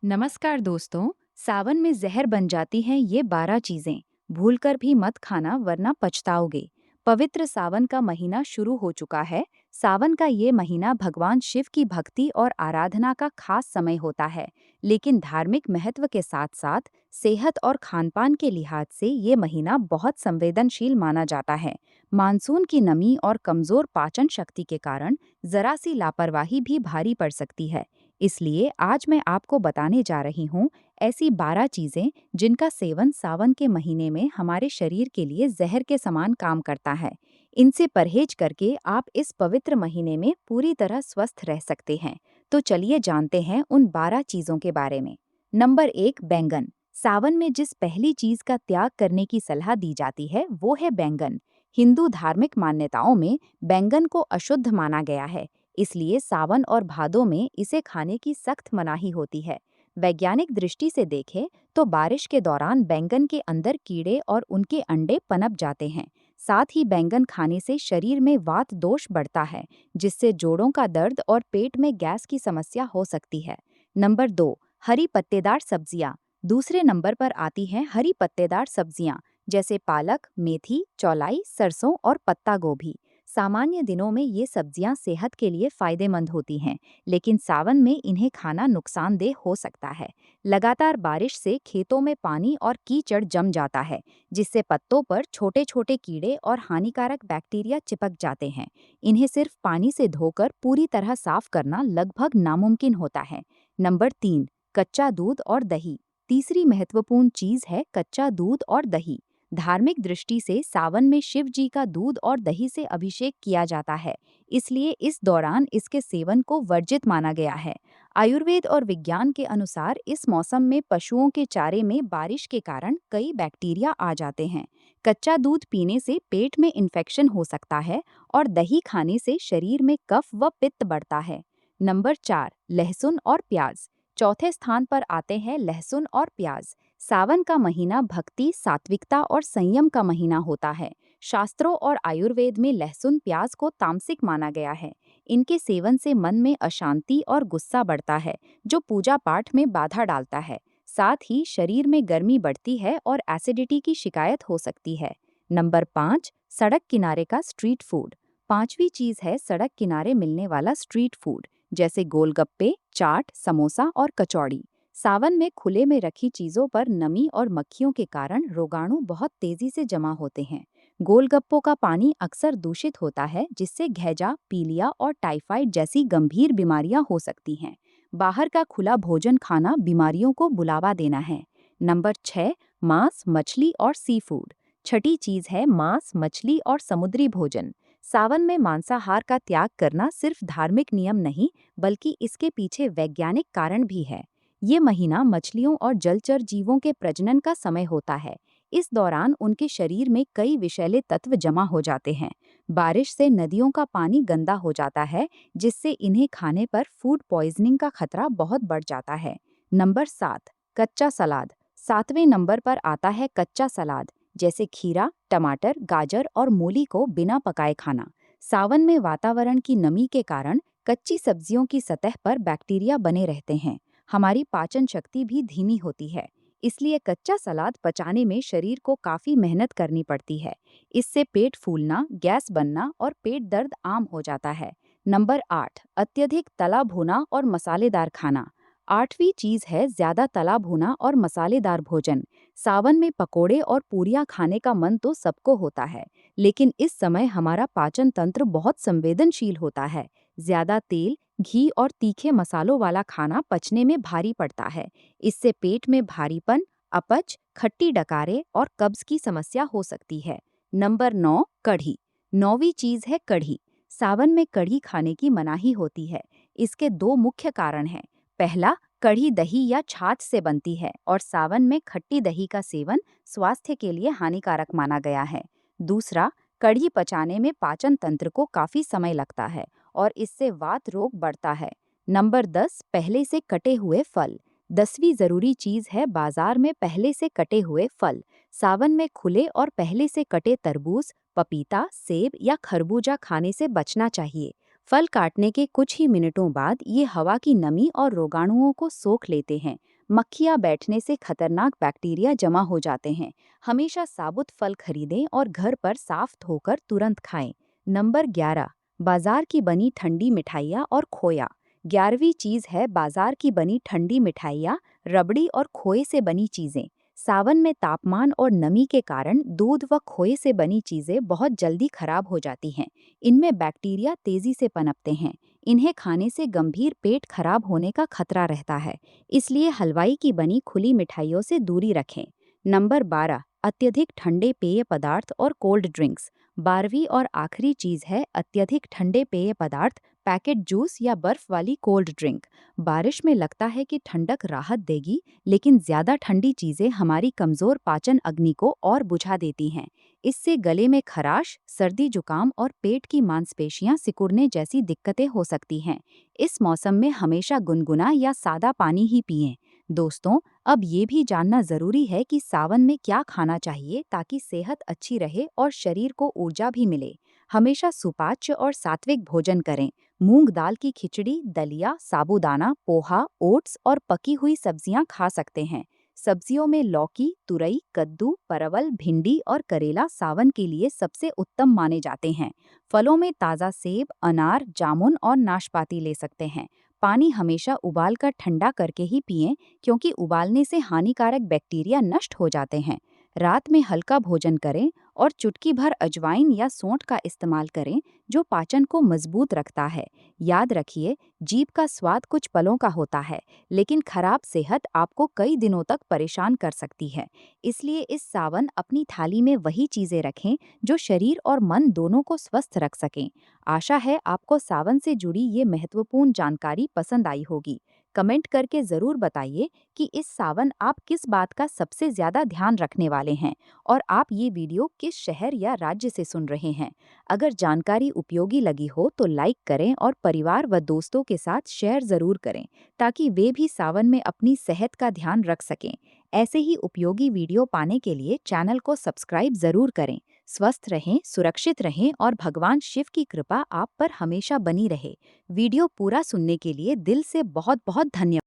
नमस्कार दोस्तों। सावन में जहर बन जाती हैं ये 12 चीजें। भूलकर भी मत खाना वरना पछताओगे। पवित्र सावन का महीना शुरू हो चुका है। सावन का ये महीना भगवान शिव की भक्ति और आराधना का खास समय होता है। लेकिन धार्मिक महत्व के साथ साथ सेहत और खानपान के लिहाज से ये महीना बहुत संवेदनशील माना जाता है। मानसून की नमी और कमजोर पाचन शक्ति के कारण जरा सी लापरवाही भी भारी पड़ सकती है। इसलिए आज मैं आपको बताने जा रही हूँ ऐसी 12 चीजें जिनका सेवन सावन के महीने में हमारे शरीर के लिए जहर के समान काम करता है। इनसे परहेज करके आप इस पवित्र महीने में पूरी तरह स्वस्थ रह सकते हैं। तो चलिए जानते हैं उन 12 चीजों के बारे में। नंबर 1, बैंगन। सावन में जिस पहली चीज का त्याग करने की सलाह दी जाती है वो है बैंगन। हिंदू धार्मिक मान्यताओं में बैंगन को अशुद्ध माना गया है, इसलिए सावन और भादों में इसे खाने की सख्त मनाही होती है। वैज्ञानिक दृष्टि से देखें तो बारिश के दौरान बैंगन के अंदर कीड़े और उनके अंडे पनप जाते हैं। साथ ही बैंगन खाने से शरीर में वात दोष बढ़ता है, जिससे जोड़ों का दर्द और पेट में गैस की समस्या हो सकती है। नंबर 2, हरी पत्तेदार सब्जियां। दूसरे नंबर पर आती हैं हरी पत्तेदार सब्जियां, जैसे पालक, मेथी, चौलाई, सरसों और पत्ता गोभी। सामान्य दिनों में ये सब्जियां सेहत के लिए फायदेमंद होती हैं, लेकिन सावन में इन्हें खाना नुकसानदेह हो सकता है। लगातार बारिश से खेतों में पानी और कीचड़ जम जाता है, जिससे पत्तों पर छोटे छोटे कीड़े और हानिकारक बैक्टीरिया चिपक जाते हैं। इन्हें सिर्फ पानी से धोकर पूरी तरह साफ करना लगभग नामुमकिन होता है। नंबर 3, कच्चा दूध और दही। तीसरी महत्वपूर्ण चीज है कच्चा दूध और दही। धार्मिक दृष्टि से सावन में शिव जी का दूध और दही से अभिषेक किया जाता है, इसलिए इस दौरान इसके सेवन को वर्जित माना गया है। आयुर्वेद और विज्ञान के अनुसार इस मौसम में पशुओं के चारे में बारिश के कारण कई बैक्टीरिया आ जाते हैं। कच्चा दूध पीने से पेट में इन्फेक्शन हो सकता है और दही खाने से शरीर में कफ व पित्त बढ़ता है। नंबर 4, लहसुन और प्याज। चौथे स्थान पर आते हैं लहसुन और प्याज। सावन का महीना भक्ति, सात्विकता और संयम का महीना होता है। शास्त्रों और आयुर्वेद में लहसुन प्याज को तामसिक माना गया है। इनके सेवन से मन में अशांति और गुस्सा बढ़ता है, जो पूजा पाठ में बाधा डालता है। साथ ही शरीर में गर्मी बढ़ती है और एसिडिटी की शिकायत हो सकती है। नंबर 5, सड़क किनारे का स्ट्रीट फूड। पांचवी चीज है सड़क किनारे मिलने वाला स्ट्रीट फूड, जैसे गोलगप्पे, चाट, समोसा और कचौड़ी। सावन में खुले में रखी चीजों पर नमी और मक्खियों के कारण रोगाणु बहुत तेजी से जमा होते हैं। गोलगप्पों का पानी अक्सर दूषित होता है, जिससे घेजा, पीलिया और टाइफाइड जैसी गंभीर बीमारियां हो सकती हैं। बाहर का खुला भोजन खाना बीमारियों को बुलावा देना है। नंबर 6, मांस, मछली और सी फूड। छठी चीज है मांस, मछली और समुद्री भोजन। सावन में मांसाहार का त्याग करना सिर्फ धार्मिक नियम नहीं, बल्कि इसके पीछे वैज्ञानिक कारण भी है। ये महीना मछलियों और जलचर जीवों के प्रजनन का समय होता है। इस दौरान उनके शरीर में कई विषैले तत्व जमा हो जाते हैं। बारिश से नदियों का पानी गंदा हो जाता है, जिससे इन्हें खाने पर फूड पॉइजनिंग का खतरा बहुत बढ़ जाता है। नंबर 7, कच्चा सलाद। सातवें नंबर पर आता है कच्चा सलाद, जैसे खीरा, टमाटर, गाजर और मूली को बिना पकाए खाना। सावन में वातावरण की नमी के कारण कच्ची सब्जियों की सतह पर बैक्टीरिया बने रहते हैं। हमारी पाचन शक्ति भी धीमी होती है, इसलिए कच्चा सलाद पचाने में शरीर को काफी मेहनत करनी पड़ती है। इससे पेट फूलना, गैस बनना और पेट दर्द आम हो जाता है। नंबर 8, अत्यधिक तला भुना और मसालेदार खाना। आठवीं चीज है ज्यादा तला भुना और मसालेदार भोजन। सावन में पकोड़े और पूरियां खाने का मन तो सबको होता है, लेकिन इस समय हमारा पाचन तंत्र बहुत संवेदनशील होता है। ज्यादा तेल, घी और तीखे मसालों वाला खाना पचने में भारी पड़ता है। इससे पेट में भारीपन, अपच, खट्टी डकारे और कब्ज की समस्या हो सकती है। नंबर 9, कढ़ी। नौवीं चीज है कढ़ी। सावन में कढ़ी खाने की मनाही होती है। इसके दो मुख्य कारण हैं। पहला, कढ़ी दही या छाछ से बनती है और सावन में खट्टी दही का सेवन स्वास्थ्य के लिए हानिकारक माना गया है। दूसरा, कढ़ी पचाने में पाचन तंत्र को काफी समय लगता है और इससे वात रोग बढ़ता है। नंबर 10, पहले से कटे हुए फल। 10वीं जरूरी चीज है बाजार में पहले से कटे हुए फल। सावन में खुले और पहले से कटे तरबूज, पपीता, सेब या खरबूजा खाने से बचना चाहिए। फल काटने के कुछ ही मिनटों बाद ये हवा की नमी और रोगाणुओं को सोख लेते हैं। मक्खियां बैठने से खतरनाक बैक्टीरिया जमा हो जाते हैं। हमेशा साबुत फल खरीदें और घर पर साफ धोकर तुरंत खाएं। नंबर 11। बाजार की बनी ठंडी मिठाइयाँ और खोया। 11वीं चीज है बाजार की बनी ठंडी मिठाइयाँ, रबड़ी और खोए से बनी चीजें। सावन में तापमान और नमी के कारण दूध व खोए से बनी चीजें बहुत जल्दी खराब हो जाती हैं। इनमें बैक्टीरिया तेजी से पनपते हैं। इन्हें खाने से गंभीर पेट खराब होने का खतरा रहता है। इसलिए हलवाई की बनी खुली मिठाइयों से दूरी रखें। नंबर 12। अत्यधिक ठंडे पेय पदार्थ और कोल्ड ड्रिंक्स। 12वीं और आखिरी चीज है अत्यधिक ठंडे पेय पदार्थ, पैकेट जूस या बर्फ वाली कोल्ड ड्रिंक। बारिश में लगता है कि ठंडक राहत देगी, लेकिन ज्यादा ठंडी चीजें हमारी कमजोर पाचन अग्नि को और बुझा देती हैं। इससे गले में खराश, सर्दी जुकाम और पेट की मांसपेशियां सिकुड़ने जैसी दिक्कतें हो सकती हैं। इस मौसम में हमेशा गुनगुना या सादा पानी ही पिएं। दोस्तों, अब ये भी जानना जरूरी है कि सावन में क्या खाना चाहिए ताकि सेहत अच्छी रहे और शरीर को ऊर्जा भी मिले। हमेशा सुपाच्य और सात्विक भोजन करें। मूंग दाल की खिचड़ी, दलिया, साबूदाना, पोहा, ओट्स और पकी हुई सब्जियां खा सकते हैं। सब्जियों में लौकी, तुरई, कद्दू, परवल, भिंडी और करेला सावन के लिए सबसे उत्तम माने जाते हैं। फलों में ताज़ा सेब, अनार, जामुन और नाशपाती ले सकते हैं। पानी हमेशा उबालकर ठंडा करके ही पिएं, क्योंकि उबालने से हानिकारक बैक्टीरिया नष्ट हो जाते हैं। रात में हल्का भोजन करें और चुटकी भर अजवाइन या सौंठ का इस्तेमाल करें, जो पाचन को मजबूत रखता है। याद रखिए, जीभ का स्वाद कुछ पलों का होता है, लेकिन खराब सेहत आपको कई दिनों तक परेशान कर सकती है। इसलिए इस सावन अपनी थाली में वही चीजें रखें जो शरीर और मन दोनों को स्वस्थ रख सकें। आशा है आपको सावन से जुड़ी ये महत्वपूर्ण जानकारी पसंद आई होगी। कमेंट करके ज़रूर बताइए कि इस सावन आप किस बात का सबसे ज़्यादा ध्यान रखने वाले हैं और आप ये वीडियो किस शहर या राज्य से सुन रहे हैं। अगर जानकारी उपयोगी लगी हो तो लाइक करें और परिवार व दोस्तों के साथ शेयर ज़रूर करें, ताकि वे भी सावन में अपनी सेहत का ध्यान रख सकें। ऐसे ही उपयोगी वीडियो पाने के लिए चैनल को सब्सक्राइब ज़रूर करें। स्वस्थ रहें, सुरक्षित रहें और भगवान शिव की कृपा आप पर हमेशा बनी रहे। वीडियो पूरा सुनने के लिए दिल से बहुत बहुत धन्यवाद।